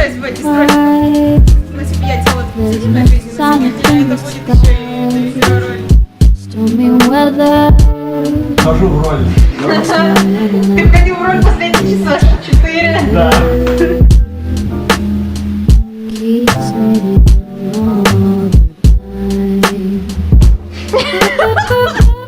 вмешаюсь в эти сроки. На себе я делала длительную жизнь, на это будет еще и первая роль. Хожу в роль. Ты входил в роль последние часа 4. Да. Keeps me all the time.